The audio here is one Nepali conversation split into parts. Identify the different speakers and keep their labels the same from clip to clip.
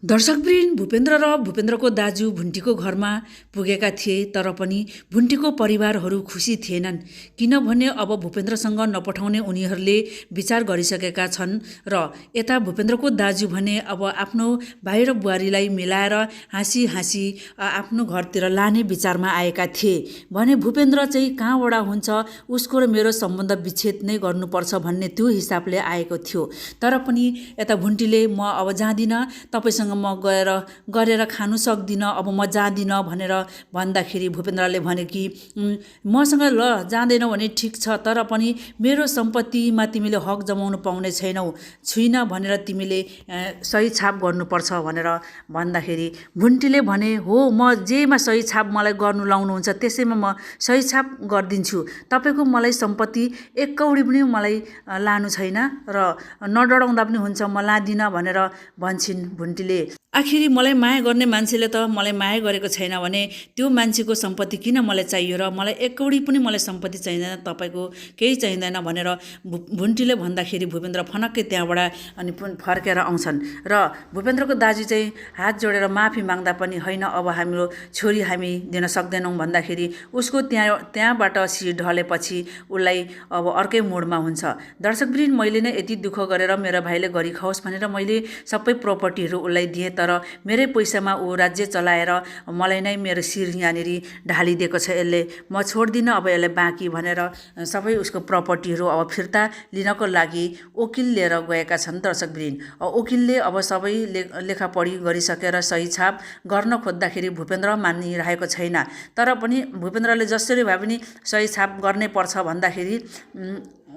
Speaker 1: दर्शकवृन्द भूपेन्द्र र भूपेन्द्रको दाजु भुन्टीको घरमा पुगेका थिए, तर पनि भुन्टीको परिवारहरू खुसी थिएनन्, किनभने अब भूपेन्द्रसँग नपठाउने उनीहरूले विचार गरिसकेका छन्। र यता भूपेन्द्रको दाजु भने अब आफ्नो भाइ र बुहारीलाई मिलाएर हाँसी हाँसी आफ्नो घरतिर लाने विचारमा आएका थिए भने भूपेन्द्र चाहिँ कहाँबाट हुन्छ, उसको र मेरो सम्बन्ध विच्छेद नै गर्नुपर्छ भन्ने त्यो हिसाबले आएको थियो। तर पनि यता भुन्टीले म अब जाँदिनँ, तपाईसँग म गरेर खानु सक्दिनँ, अब म जाँदिनँ भनेर भन्दाखेरि भूपेन्द्रले भने कि मसँग ल जाँदैनौ भने ठिक छ, तर पनि मेरो सम्पत्तिमा तिमीले हक जमाउनु पाउने छुइनँ भनेर तिमीले सही छाप गर्नुपर्छ भनेर भन्दाखेरि भुन्टीले भने हो, म जेमा सही छाप मलाई गर्नु लाउनुहुन्छ त्यसैमा म सही छाप गरिदिन्छु, तपाईँको मलाई सम्पत्ति एक कौडी पनि मलाई लानु छैन र नडराउँदा पनि हुन्छ, म लादिनँ भनेर भन्छन् भुन्टीले। आखिरी मलाई माया गर्ने मान्छेले त मलाई माया गरेको छैन भने त्यो मान्छेको सम्पत्ति किन मलाई चाहियो र मलाई एक कौडी पनि मलाई सम्पत्ति चाहिँदैन, तपाईँको केही चाहिँदैन भनेर भुन्टीले भन्दाखेरि भूपेन्द्र फनक्कै त्यहाँबाट अनि फर्केर आउँछन् र भूपेन्द्रको दाजु चाहिँ हात जोडेर माफी माग्दा पनि होइन, अब हाम्रो छोरी हामी दिन सक्दैनौँ भन्दाखेरि उसको त्यहाँबाट शिर ढलेपछि उसलाई अब अर्कै मोडमा हुन्छ। दर्शकवृन्द, मैले नै यति दुःख गरेर मेरो भाइले गरी खाओस् भनेर मैले सबै प्रपर्टीहरू उसलाई दिएँ, तर मेरै पैसामा ऊ राज्य चलाएर मलाई नै मेरो शिर यहाँनिर ढालिदिएको छ, यसले म छोड्दिनँ अब यसलाई बाँकी भनेर सबै उसको प्रपर्टीहरू अब फिर्ता लिनको लागि वकिल लिएर गएका छन्। दर्शकवृन्द, वकिलले अब सबै लेखापढी गरिसकेर सही छाप गर्न खोज्दाखेरि भूपेन्द्र मानिरहेको छैन, तर पनि भूपेन्द्रले जसरी भए पनि सही छाप गर्नै पर्छ भन्दाखेरि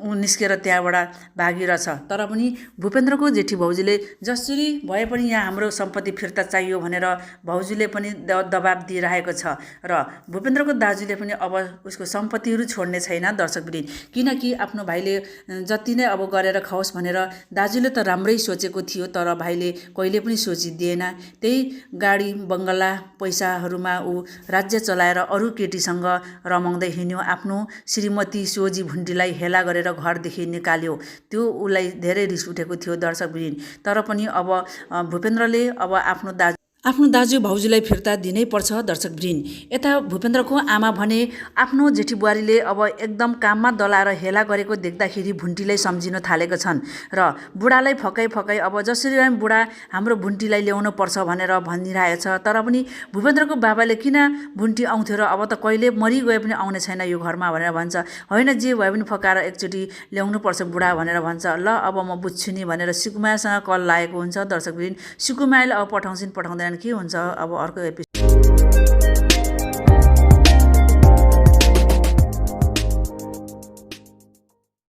Speaker 1: ऊ निस्केर त्यहाँबाट भागिरहेछ। तर पनि भूपेन्द्रको जेठी भाउजूले जसरी भए पनि यहाँ हाम्रो सम्पत्ति फिर्ता चाहियो भनेर भाउजूले पनि दबाब दिइरहेको छ र भूपेन्द्रको दाजुले पनि अब उसको सम्पत्तिहरू छोड्ने छैन। दर्शकवृन्द, किनकि आफ्नो भाइले जति नै अब गरेर खाओस् भनेर दाजुले त राम्रै सोचेको थियो, तर भाइले कहिले पनि सोचिदिएन। त्यही गाडी बङ्गला पैसाहरूमा ऊ राज्य चलाएर अरू केटीसँग रमाउँदै हिँड्यो, आफ्नो श्रीमती सोझी भुन्टीलाई हेला गरेर घरदेखि निकाल्यो। त्यो उसलाई धेरै रिस उठेको थियो। दर्शकवृन्द, तर पनि अब भूपेन्द्रले अब आफ्नो दाजु भाउजूलाई फिर्ता दिनै पर्छ। दर्शकवृन्द, यता भूपेन्द्रको आमा भने आफ्नो जेठी बुहारीले अब एकदम काममा दलाएर हेला गरेको देख्दाखेरि भुन्टीलाई सम्झिन थालेको छन् र बुढालाई फकाइ अब जसरी भए बुढा हाम्रो भुन्टीलाई ल्याउनु पर्छ भनेर भनिरहेछ। तर पनि भूपेन्द्रको बाबाले किन भुन्टी आउँथ्यो र अब त कहिले मरिगए पनि आउने छैन यो घरमा भनेर भन्छ। होइन, जे भए पनि फकाएर एकचोटि ल्याउनु पर्छ बुढा भनेर भन्छ। ल अब म बुझ्छु नि भनेर सुकुमायासँग कल लागेको हुन्छ। दर्शकवृन्द, सुकुमायाले अब पठाउँछन् पठाउँदैन के हुन्छ अब अर्को